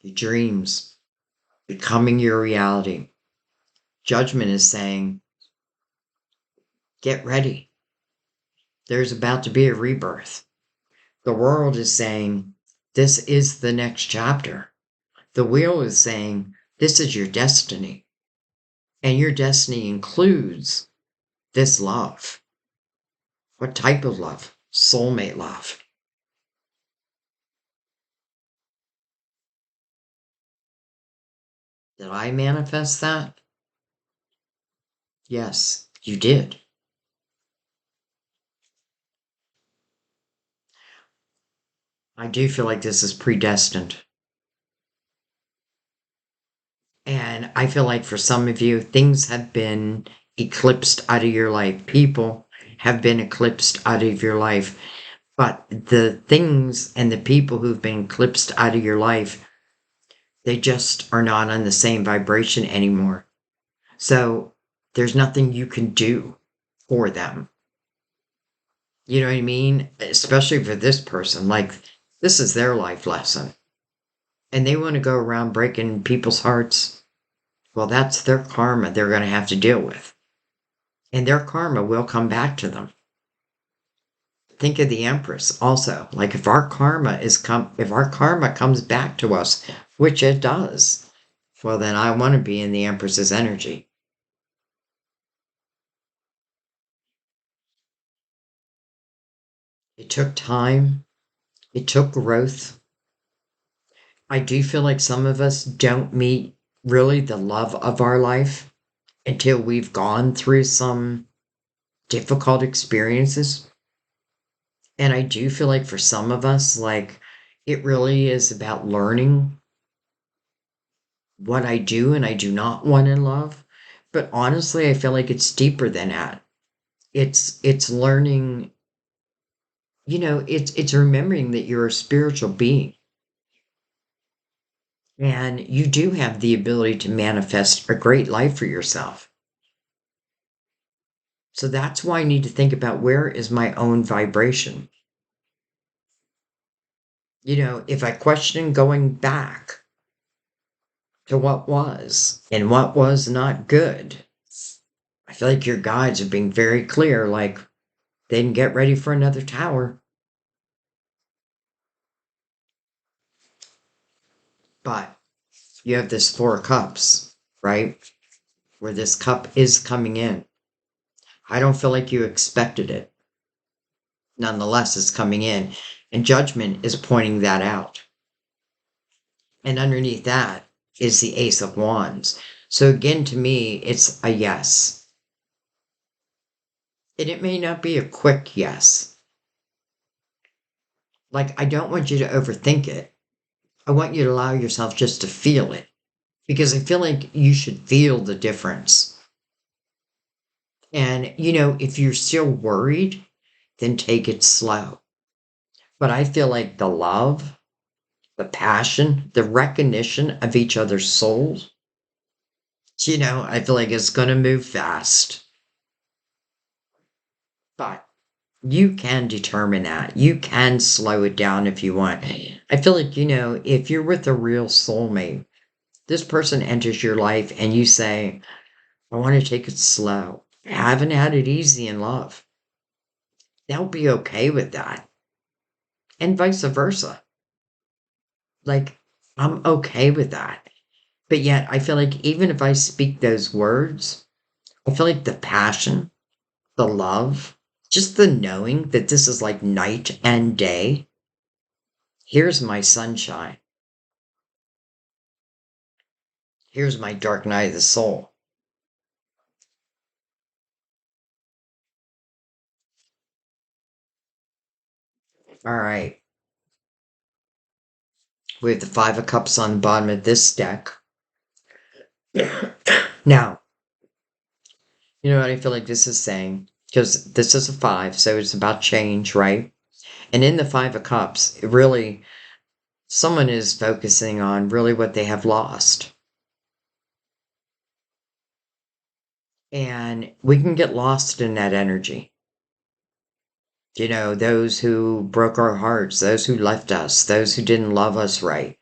Your dreams becoming your reality. Judgment is saying, get ready. There's about to be a rebirth. The world is saying, this is the next chapter. The wheel is saying, this is your destiny. And your destiny includes this love. What type of love? Soulmate love. Did I manifest that? Yes, you did. I do feel like this is predestined. And I feel like for some of you, things have been eclipsed out of your life. People have been eclipsed out of your life. But the things and the people who've been eclipsed out of your life, they just are not on the same vibration anymore. So there's nothing you can do for them. You know what I mean? Especially for this person. This is their life lesson. And they want to go around breaking people's hearts. Well, that's their karma they're going to have to deal with. And their karma will come back to them. Think of the Empress also. If our karma comes back to us, which it does, well, then I want to be in the Empress's energy. It took time. It took growth. I do feel like some of us don't meet really the love of our life until we've gone through some difficult experiences. And I do feel like for some of us, it really is about learning what I do and I do not want in love. But honestly, I feel like it's deeper than that. It's learning, it's remembering that you're a spiritual being. And you do have the ability to manifest a great life for yourself. So that's why I need to think about where is my own vibration. If I question going back to what was and what was not good, I feel like your guides are being very clear, they didn't get ready for another tower. But you have this Four of Cups, right? Where this cup is coming in. I don't feel like you expected it. Nonetheless, it's coming in. And Judgment is pointing that out. And underneath that is the Ace of Wands. So again, to me, it's a yes. And it may not be a quick yes. Like, I don't want you to overthink it. I want you to allow yourself just to feel it because I feel like you should feel the difference. And, if you're still worried, then take it slow. But I feel like the love, the passion, the recognition of each other's souls, I feel like it's going to move fast. But you can determine that. You can slow it down if you want. I feel like, if you're with a real soulmate, this person enters your life and you say, I want to take it slow. I haven't had it easy in love. They'll be okay with that. And vice versa. Like, I'm okay with that. But yet, I feel like even if I speak those words, I feel like the passion, the love, just the knowing that this is like night and day. Here's my sunshine. Here's my dark night of the soul. All right. We have the Five of Cups on the bottom of this deck. Now, you know what I feel like this is saying? Because this is a five, so it's about change, right? And in the Five of Cups, it really, someone is focusing on really what they have lost. And we can get lost in that energy. Those who broke our hearts, those who left us, those who didn't love us right.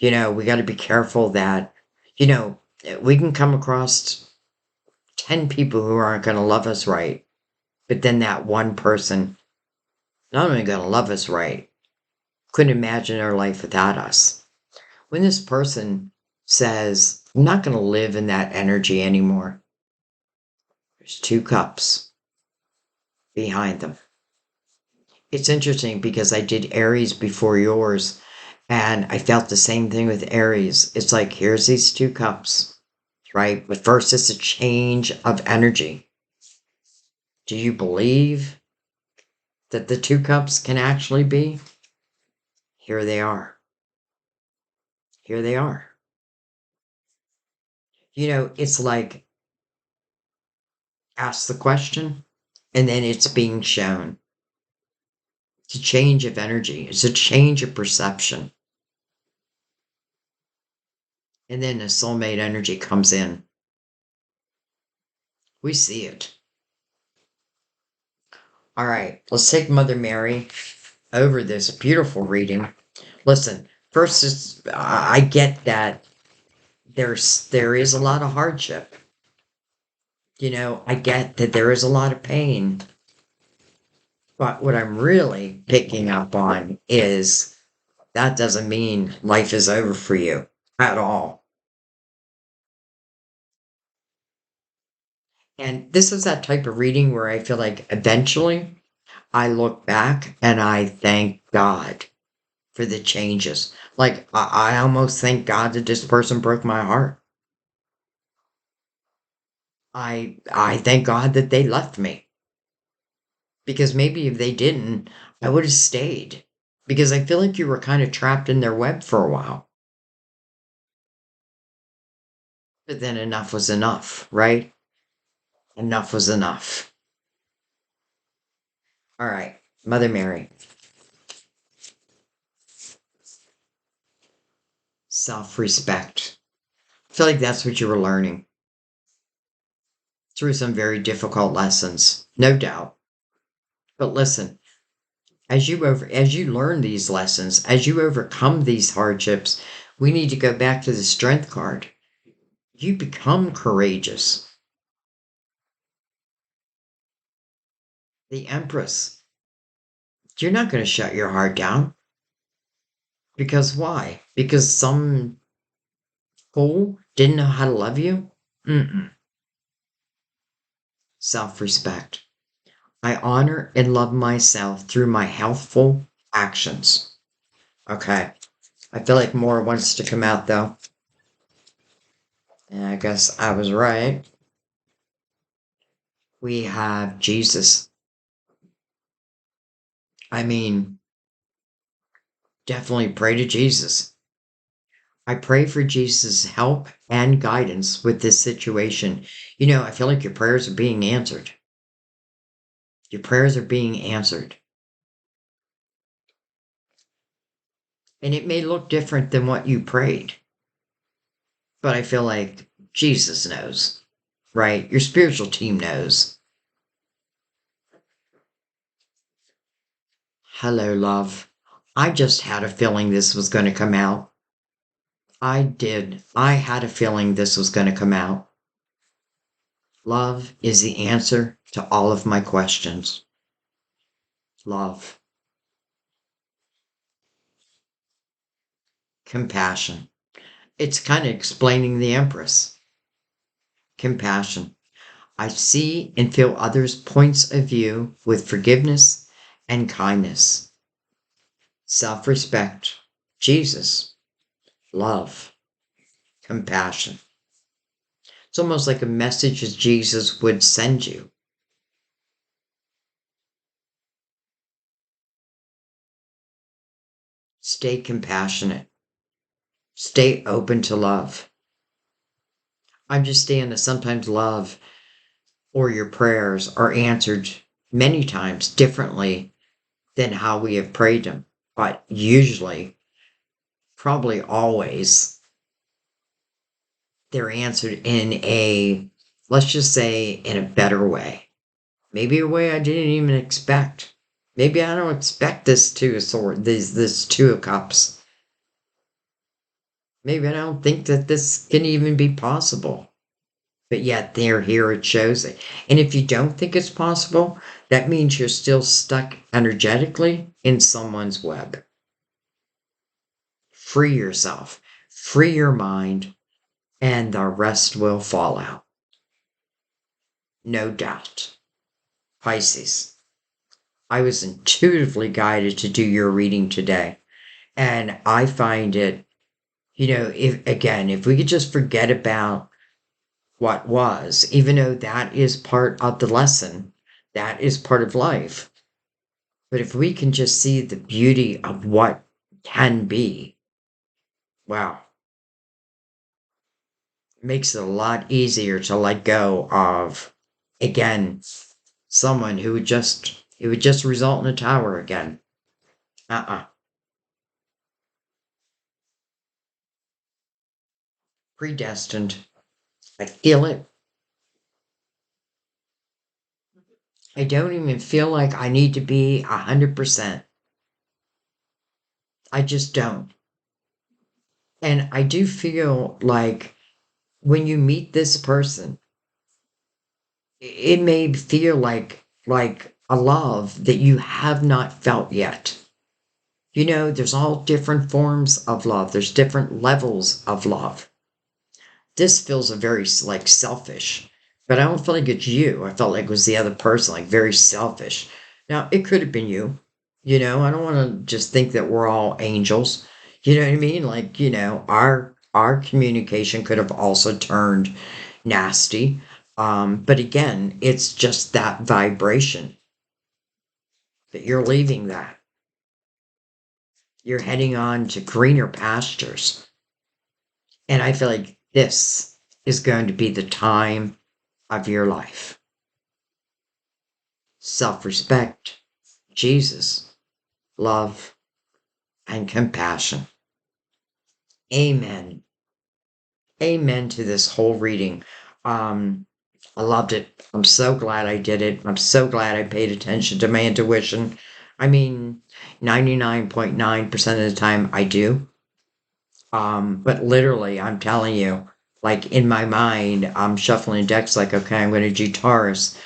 We got to be careful that, you know, we can come across 10 people who aren't going to love us right. But then that one person, not only going to love us right, couldn't imagine our life without us. When this person says, I'm not going to live in that energy anymore, there's two cups behind them. It's interesting because I did Aries before yours, and I felt the same thing with Aries. It's like, here's these two cups, right? But first, it's a change of energy. Do you believe that the two cups can actually be? Here they are. Here they are. It's like, ask the question, and then it's being shown. It's a change of energy. It's a change of perception. And then the soulmate energy comes in. We see it. All right, let's take Mother Mary over this beautiful reading. Listen, first is I get that there is a lot of hardship. I get that there is a lot of pain. But what I'm really picking up on is that doesn't mean life is over for you at all. And this is that type of reading where I feel like eventually I look back and I thank God for the changes. Like, I almost thank God that this person broke my heart. I thank God that they left me. Because maybe if they didn't, I would have stayed. Because I feel like you were kind of trapped in their web for a while. But then enough was enough, right? Enough was enough. All right, Mother Mary. Self respect. I feel like that's what you were learning through some very difficult lessons, no doubt. But listen, as you learn these lessons, as you overcome these hardships, we need to go back to the strength card. You become courageous. The Empress. You're not going to shut your heart down. Because why? Because some fool didn't know how to love you? Mm-mm. Self-respect. I honor and love myself through my healthful actions. Okay. I feel like more wants to come out though. And I guess I was right. We have Jesus. I mean, definitely pray to Jesus. I pray for Jesus' help and guidance with this situation. I feel like your prayers are being answered. Your prayers are being answered. And it may look different than what you prayed, but I feel like Jesus knows, right? Your spiritual team knows. Hello, love. I just had a feeling this was going to come out. I did. I had a feeling this was going to come out. Love is the answer to all of my questions. Love. Compassion. It's kind of explaining the Empress. Compassion. I see and feel others' points of view with forgiveness and kindness. Self-respect. Jesus. Love. Compassion. It's almost like a message that Jesus would send you. Stay compassionate. Stay open to love. I understand that sometimes love or your prayers are answered many times differently than how we have prayed them. But usually, probably always, they're answered in a, let's just say, in a better way. Maybe a way I didn't even expect. Maybe I don't expect this Two of Swords, this Two of Cups. Maybe I don't think that this can even be possible. But yet they're here, it shows it. And if you don't think it's possible, that means you're still stuck energetically in someone's web. Free yourself, free your mind, and the rest will fall out. No doubt. Pisces, I was intuitively guided to do your reading today. And I find it, if we could just forget about what was, even though that is part of the lesson, that is part of life. But if we can just see the beauty of what can be, wow, it makes it a lot easier to let go of, again, someone who would just result in a tower again. Predestined. I feel it. I don't even feel like I need to be 100%. I just don't. And I do feel like when you meet this person, it may feel like a love that you have not felt yet. There's all different forms of love. There's different levels of love. This feels a very like selfish, but I don't feel like it's you. I felt like it was the other person, like very selfish. Now it could have been you. I don't want to just think that we're all angels. You know what I mean? Like, our communication could have also turned nasty. But again, it's just that vibration that you're leaving that. You're heading on to greener pastures. And I feel like this is going to be the time of your life. Self-respect, Jesus, love, and compassion. Amen. Amen to this whole reading. I loved it. I'm so glad I did it. I'm so glad I paid attention to my intuition. I mean, 99.9% of the time I do. But literally, I'm telling you, like in my mind, I'm shuffling decks like, okay, I'm going to do Taurus.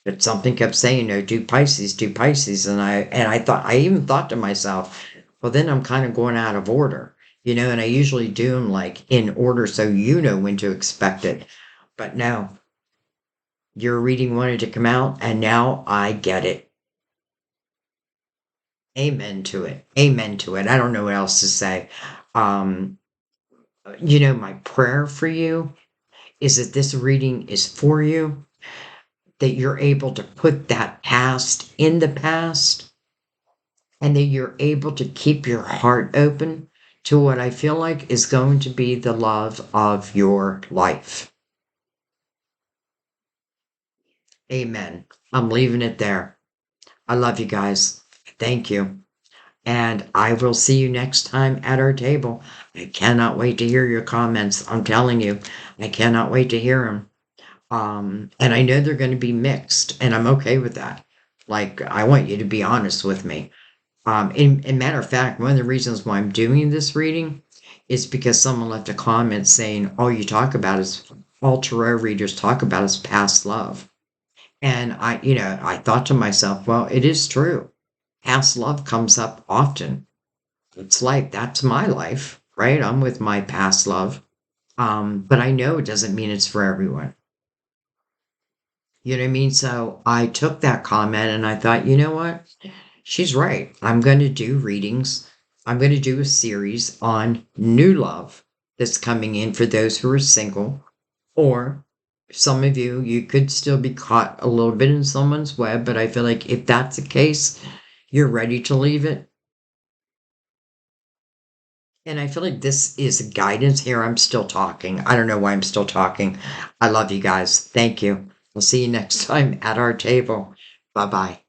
But something kept saying, no, do Pisces, do Pisces. And I even thought to myself, well, then I'm kind of going out of order, and I usually do them like in order so you know when to expect it. But no, your reading wanted to come out, and now I get it. Amen to it. Amen to it. I don't know what else to say. Um, my prayer for you is that this reading is for you. that you're able to put that past in the past and that you're able to keep your heart open to what I feel like is going to be the love of your life. Amen. I'm leaving it there. I love you guys. Thank you. And I will see you next time at our table. I cannot wait to hear your comments. I'm telling you, I cannot wait to hear them. And I know they're going to be mixed, and I'm okay with that. Like, I want you to be honest with me. In matter of fact, one of the reasons why I'm doing this reading is because someone left a comment saying, all you talk about is, all tarot readers talk about is past love. And I thought to myself, well, it is true. Past love comes up often. It's like, that's my life, right? I'm with my past love. But I know it doesn't mean it's for everyone. You know what I mean? So I took that comment and I thought, you know what? She's right. I'm going to do readings. I'm going to do a series on new love that's coming in for those who are single. Or some of you, you could still be caught a little bit in someone's web, but I feel like if that's the case, you're ready to leave it. And I feel like this is guidance here. I'm still talking. I don't know why I'm still talking. I love you guys. Thank you. We'll see you next time at our table. Bye bye.